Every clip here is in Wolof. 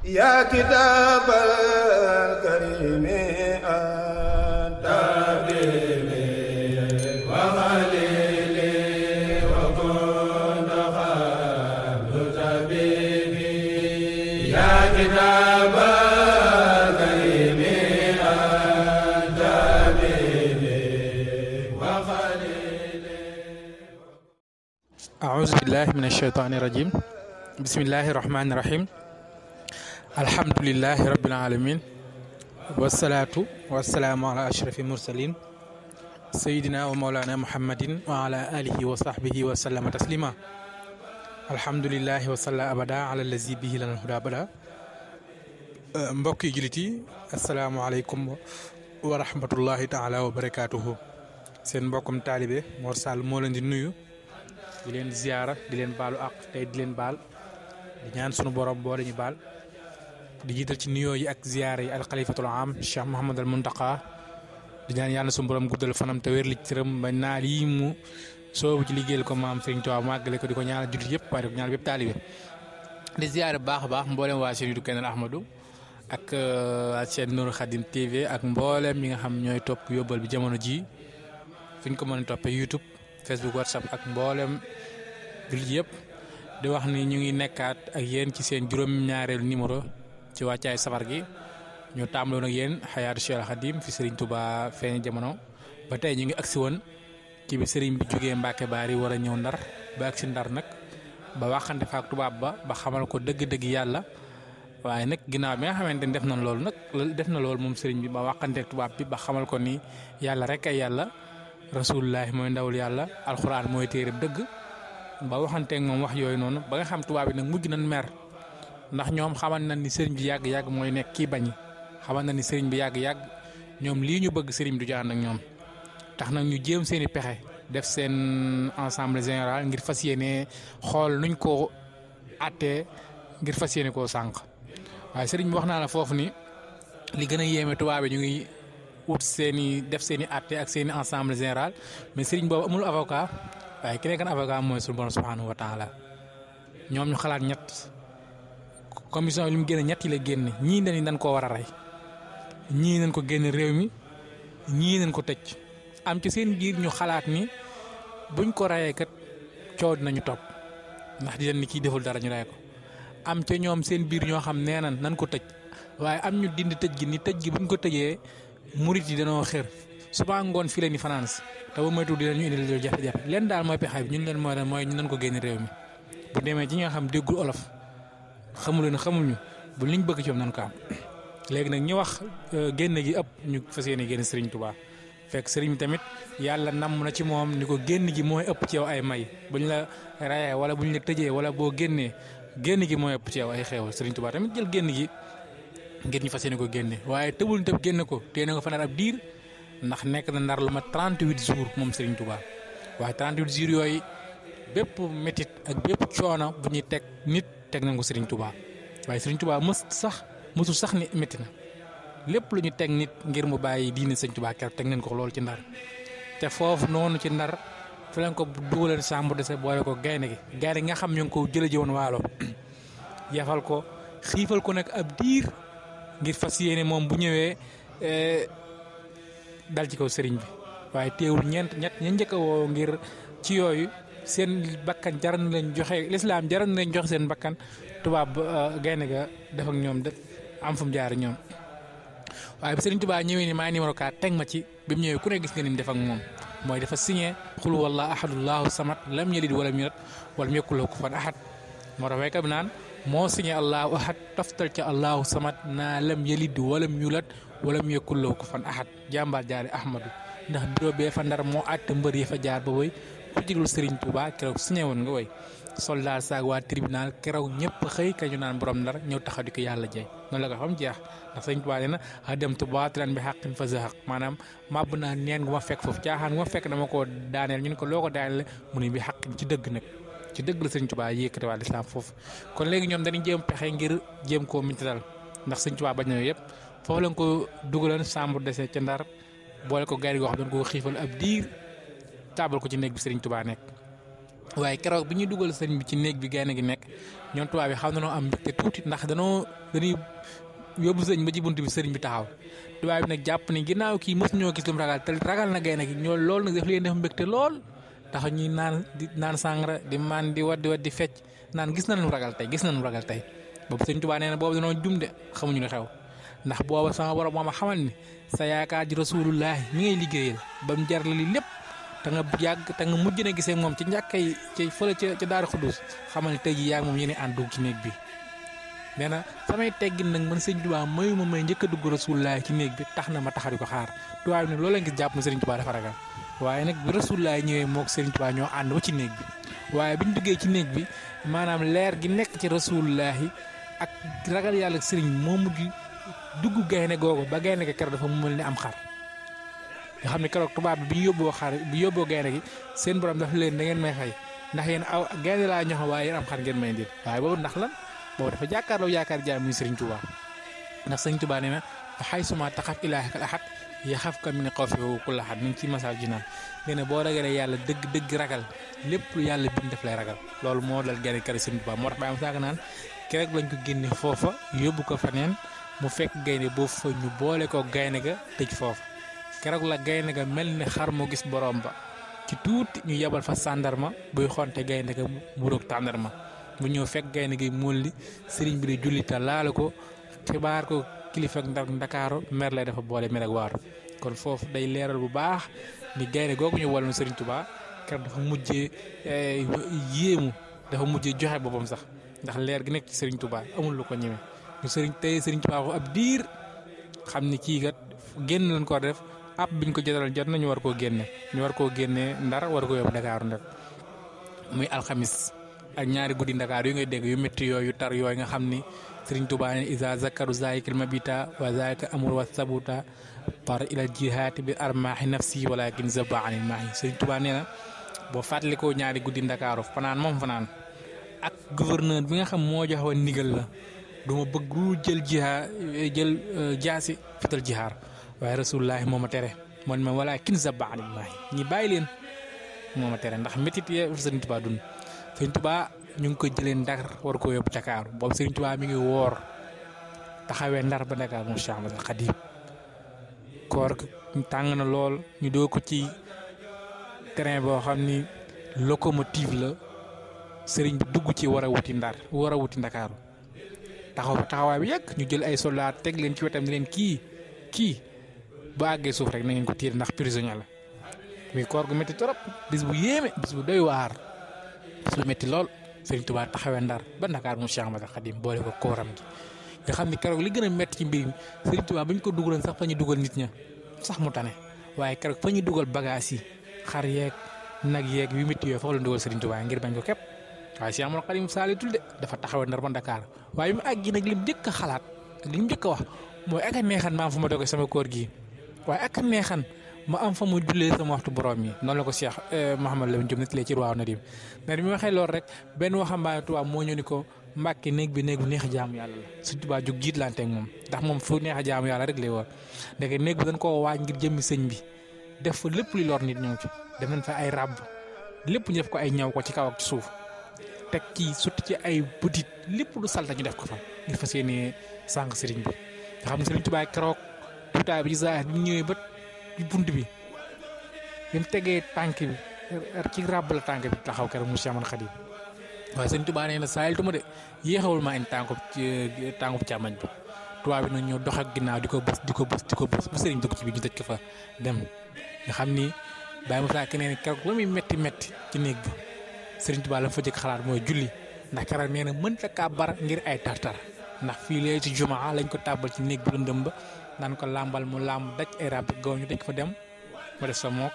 يا كتاب الكريم أنت حبيبي وخليلي وكنت قبل طبيبي يا كتاب الكريم أنت حبيبي وخليلي. أعوذ بالله من الشيطان الرجيم. بسم الله الرحمن الرحيم. alhamdulillahi rabbil alamin wasalaatu wasalaamu ala ashrafi mursalin sayidina wa maulana muhammadin wa ala alihi wa sahbihi wa sallama taslima alhamdulillahi wa salla abada ala lazi bihi lana huda abada. mbokk yi jullit yi asalaamualeykum wa rahmatullahi taala wa barakatuhu. seen mbokkum taalibe Mor Sall moo leen di nuyu di leen ziyaara di leen baalu ak tey di leen baal di ñaan sunu borom boo dañu baal di jiital ci nuyoo yi ak ziyaara yi alxalifatul am Cheikh Mouhamadul Muntaqa di ñaan yàlla suñu borom guddal fanam te wér li ci tëram ba naal yi mu soobu ci liggéeyal ko maam Serigne Touba màggale ko di ko ñaanal jullit yëpp waaye di ko ñaanal bépp taalibe di ziyaara bu baax a baax mboolem waa chaîne du Kenal Ahmadou ak chaîne Nourou Khadim TV ak mboolem ñi nga xam ñooy topp yóbbal bi jamono ji fi ñu ko mën a toppee YouTube Facebook WhatsApp ak mboolem jullit yëpp di wax ni ñu ngi nekkaat ak yéen ci seen juróom-ñaareelu numéro ci wàccaay safar gi ñu tàmbaloon ak yéen xayaatu Cheikh Khadim fi Serigne Touba feeñ jamono ba tey ñu ngi agsi woon ci bi Serigne bi jógee Mbacke Bari war a ñëw Ndar ba agsi Ndar nag ba waxante fa ak tubaab ba xamal ko dëgg-dëgg yàlla waaye nag ginnaaw bi nga xamante ni def na loolu nag def na loolu moom Serigne bi ba waxante ak tubaab bi ba xamal ko ni yàlla rek ay yàlla rasulullahi mooy ndawul yàlla alxuraan mooy téere dëgg ba waxanteeg moom wax yooyu noonu ba nga xam tubaab bi nag mujj nañ mer. ndax ñoom xamal na ni sëriñ bi yàgg-yàgg mooy nekk kii bañi xamal na ni sëriñ bi yàgg-yàgg ñoom lii ñu bëgg sëriñ bi du ci ànd ak ñoom tax nag ñu jéem seen i pexe def seen ensemble général ngir fas yéene xool nuñ ko àttee ngir fas yéene koo sànq waaye sëriñ bi wax naa la foofu ni li gën a yéeme tubaab bi ñu ngi ut seen i def seen i àtte ak seen i ensemble général mais sëriñ boobu amul avocat waaye ki nekk avocat mooy suñu borom subhanahu wa taala ñoom ñu xalaat ñett. commission li mu génne ñett yi la génne ñii dañ koo war a rey ñii nañ ko génne réew mi ñii nañ ko tëj am ci seen biir ñu xalaat ni buñ ko reyee kat coow dinañu topp ndax di leen ni kii deful dara ñu rey ko am ca ñoom seen biir ñoo xam nee nañ ko tëj waaye am ñu dindi tëj gi ni tëj gi buñ ko tëjee murit yi dañoo xër suba ngoon fii la ni finance te ba moytu dinañu indi lu jafe-jafe leen daal mooy pexe bi ñun leen mooy ñu nañ ko génne réew mi bu demee ci ñi nga xam déggul olof xamuleen xamuñu bu liñ bëgg ci nan ko am léegi nag ñu wax génne gi ëpp ñu fas yéene génne Serigne Touba fekk Serigne bi tamit yàlla namm na ci moom ni ko génn gi mooy ëpp ci yow ay may buñ la rayee wala buñ la tëjee wala boo génnee génn gi mooy ëpp ci yow ay xeewal Serigne Touba tamit jël génn gi ngir ñu fas yéene ko génne waaye tëbul tëb génne ko téye na ko fa nar ab diir ndax nekk na Ndar lu ma 38 jours moom Serigne Touba waaye 38 jours yooyu bépp métit ak bépp coono bu ñuy teg nit. teg nañ ko Serigne Touba waaye Serigne Touba mësul sax ni métti na lépp lu ñu teg nit ngir mu bàyyi diine Serigne Touba keroog teg nañ ko loolu ci Ndar te foofu noonu ci Ndar fi lañ ko dugaleen chambre de boole ko gaynde gi nga xam ñu ngi ko jële ji woon waalo yafal ko xiifal ko nag ab diir ngir fas yéene moom bu ñëwee dal ci kaw Serigne bi waaye teewul ñett ña njëkk a woo ngir ci yooyu seen bakkan jaral na leen joxe lislaam jaral na leen joxe seen bakkan tubaab gaynde ga def ak ñoom def am fu mu jaar ñoom waaye bi Serigne Touba ñëwee ni maay numéro 4 teg ma ci bi mu ñëwee ku ne gis nga ni mu def ak moom mooy dafa signé xul wallaahu ahadullahu samad lam yalid walam yulad walam yakul lahu kufuwan ahad moo tax waykat bi naan moo signé allahu ahad toftal ca allahu samad naa lam yalid walam yulad walam yakul lahu kufuwan ahad jàmbaar jaare ahmadu ndax bureau bee fa Ndar moo àtte mbër yi fa jaar ba woy ku jiglu Serigne Touba keroog signé woon nga woy soldat saag waa tribunal keroog ñëpp xëy ka ñu naan borom Ndar ñëw taxaw di ko yàlla jey noonu la ko xam jeex ndax Serigne Touba nee na hadamtu baatilan bi haqqin fa zahaq maanaam màbb naa neen gu ma fekk foofu caaxaan gu ma fekk dama koo daaneel ñu ne ko loo ko daaneel mu ne bi haqqin ci dëgg nag ci dëgg la Serigne Touba yëkkati waa lislaam foofu kon léegi ñoom dañuy jéem pexe ngir jéem koo mintital ndax Serigne Touba bañ na yooyu yëpp foofu lañ ko dugaleen chambre d'essai ca Ndar boole ko gaari goo xam doon ko xiifal ab diir taabal ko ci néeg bi Serigne Touba nekk waaye keroog bi ñuy dugal sëriñ bi ci néeg bi gaynde gi nekk ñoom tubaab bi xam na noo am mbégte tuuti ndax dañuy yóbbu sëriñ ba ci bunt bi sëriñ bi taxaw tubaab bi nag jàpp ni ginnaaw kii mos ñoo gis lu mu ragal te ragal na gaynde gi ñoo loolu nag daf leen def mbégte lool tax ñuy naan sàngara di maan di wat di fecc naan gis nañ lu ragal tey boobu sëriñ Tuubaa nee na boobu dañoo jum de xamuñu lu xew ndax booba sama borom moo ma xamal ni sa yaakaar ji rasulullahi mi ngay liggéeyal ba mu jar la li lépp te nga mujj na gisee moom ci njàkkay ci fële ca Daaru Xuddus xamal ni tey jii yaa ngi moom yéen a ànd dugg ci néeg bi nee na samay teggin nag man sëriñ Tuubaa mayu ma may njëkk a dugg rasulullahi ci néeg bi tax na ma taxari ko xaar tubaab bi nag loolu la ngis jàpp na sëriñ Tuubaa dafa ragal waaye nag bi rasulullahi ñëwee moog sëriñ Tuubaa ñoo ànd ba ci néeg bi waaye biñ duggee ci néeg bi maanaam leer gi nekk ci rasulullahi ak ragal yàlla ak sëriñ moo mujj dugg gaynde googu ba gaynde gi keroog dafa mel ni am xar nga xam ne keroog tubaab bi bi yóbboo gaynde gi seen borom dafa leen da ngeen may fay ndax yéen aw gaynde laa ñox waaye yéen am xar ngeen may ndil waaye boobu ndax lan boobu dafa jàkkaarloo yaakaar jaam muy sëriñ Tuubaa ndax sëriñ Tuubaa nee na xay suma taxaf ilaahakal ahad yaxafka min xawfihi kullu ahad mi ngi ci masal jinaan nee na boo ragalee yàlla dëgg ragal lépp lu yàlla bind daf lay ragal loolu moo dal gaynde kër sëriñ Tuubaa moo tax ba am saaka naan keroog lañ ko génne foofa yóbbu ko faneen mu fekk gaynde boobu fa ñu boole ko gaynde ga tëj foofa keroog la gaynde ga mel ni xar moo gis borom ba ci tuuti ñu yebal fa sàndarma buy xonte gaynde ga mu roog tàndarma bu ñëw fekk gaynde gi molli sëriñ bi di jullita laala ko xibaar ko kilifa Ndakaaru mer lay dafa boole mer ak waaru kon foofu day leeral bu baax ni gaynde googu ñu waloon sëriñ Tuubaa keroog dafa mujjee yéemu dafa mujjee joxe boppam sax ndax leer gi nekk ci sëriñ Tuubaa amul lu ko ñëwee ñu sëriñ Tuubaa ko ab diir xam ni kii kat génn lañ ko def ab biñ ko jotal jot na ñu war koo génne Ndar war ko yóbbu Dakar Ndar muy alxamis ak ñaari guddi Dakar yu ngay dégg yu métti yooyu tar yooyu nga xam ni sëriñ Tuubaa ne isa zakaru zaykil mabita wa zayka amur wa sabuta par ila jihaati bi armaahi nafsi walakin zaba anil maahi sëriñ Tuubaa nee na boo fàttalikoo ñaari guddi Ndakaaru fanaan ak gouverneur bi nga xam moo jox woon ndigal la duma bëgg lu jël jaasi fital jihaar waaye rasulullahi moo ma tere moo ne ma wala kin zaba anil maahi ñi bàyyi leen moo ma tere ndax métit yee sëriñ Tuubaa dund sëriñ Tuubaa ñu ngi ko jëlee Ndar war ko yóbbu Dakar boobu sëriñ Tuubaa mi ngi woor taxawee Ndar ba Dakar moom Cheikh Ahmadul Xadim koor tàng na lool ñu doo ko ci terrain boo xam ni locomotive la sëriñ bi dugg ci war a wuti Ndakaaru taxawaay bi yàgg ñu jël ay soldat teg leen ci wetam ni leen kii bu àggee suuf rek na ngeen ko tiir ndax prisonnier la muy koor gu métti trop bis bu yéeme bis bu doy waar bis bu métti lool sëriñ Tuubaa taxawee Ndar ba Dakar mu Cheikh Ahmadul Xadim boole ko kooram gi nga xam ni keroog li gën a métti ci mbir mi sëriñ Tuubaa ba ñu ko dugaloon sax fa ñu dugal nit ña sax mu tane waaye keroog fa ñu dugal bagage yi xar yeeg nag yeeg yu métti yooyu foofu la dugal sëriñ Tuubaa ngir bañ ko képp waaye Cheikh Ahmadul Xadim saalitul de dafa taxawee Ndar ba Dakar waaye mu àgg nag lim njëkk a xalaat ak lim njëkk a wax mooy ak a neexan ma am fa ma doge sama koor gi waaye ak a neexan ma am fa ma jullee sama waxtu borom yi noonu la ko Cheikh Mouhamadou Lamine Diop nettalee ci Rawaahu Nadim mais bi ma waxee loolu rek benn waxambaane tubaab moo ñëw ni ko Mbàkke néeg bi neex a jaamu yàlla la Sëriñ Tuubaa jug jiitlanteeg moom ndax moom fu neex a jaamu yàlla rek lay war ndeke néeg bi dañ koo waaj ngir jëmmi sëñ bi def fa lépp luy lor nit ñoo ci def nañ fa ay ràbb lépp ñu def ko ay ñaw ko ci kaw ak ci suuf teg ci sutti ci ay butit lépp lu salta ñu def ko fa ngir fas yéene sànq sëriñ bi nga xam ne Sëriñ Tuubaa keroog tuutaay bi ci zaahir bi ñëwee ba bunt bi mu tegee tànk bi ci ràbb la tànk bi taxaw keroog mu Cheikh Ahmadul Xadim waaye Sëriñ Tuubaa nee na saalituma de yéexawul maa indi tànkub càmmañ bi tubaab bi nag ñoo dox ak ginnaaw di ko bës bu sëriñ dugg ci bi ñu tëj ko fa dem nga xam ni Baye Moussa keneen keroog la muy métti ci néeg bi Sëriñ Tuubaa la fa jëkk xalaat mooy julli ndax keroog nee na mënta kàbbar ngir ay tartar ndax fii léegi ci jumaa lañ ko tàbbal ci néeg bi lëndëm ba naan ko làmbal mu làmb daj ay rab gaw ñu daj fa dem mu def sa mook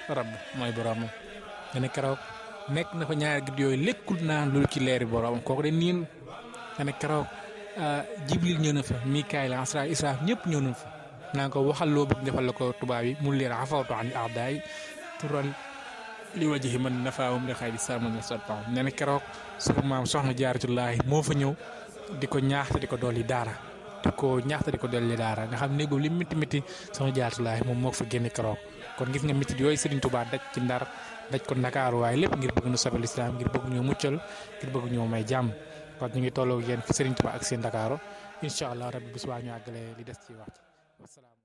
rab mooy boroomam nga ne keroog nekk na fa ñaari guddi yooyu lekkul naan loolu ci leeri boroomam kooku de niin nga ne keroog Jibril ñëw na fa Mikaayil Israaf ñëpp ñëw nañ fa naan ko waxal loo bëgg defal la ko tubaab yi mu leen afawtu an aadaay tural li wajhi man nafaawum li xayri saman la sotpam nee na keroog suñu maam soxna Jaaratullaahi moo fa ñëw di ko ñaax te di ko dolli daara di ko ñaax di ko dolli daara nga xam néegum li métti métti soxna Jaaratullaahi moom moo ko fa génne keroog kon gis nga métti yooyu Serigne Touba daj ci Ndar daj ko Ndakaaru waaye lépp ngir bëgg nu sobal islam ngir bëgg ñoo muccal ngir bëgg ñoo may jàmm kon ñu ngi tolloo yéen fi Serigne Touba ak seen Ndakaaru incha allah rabbi bu subaa ñu àggale li des ci waxtu wasalaam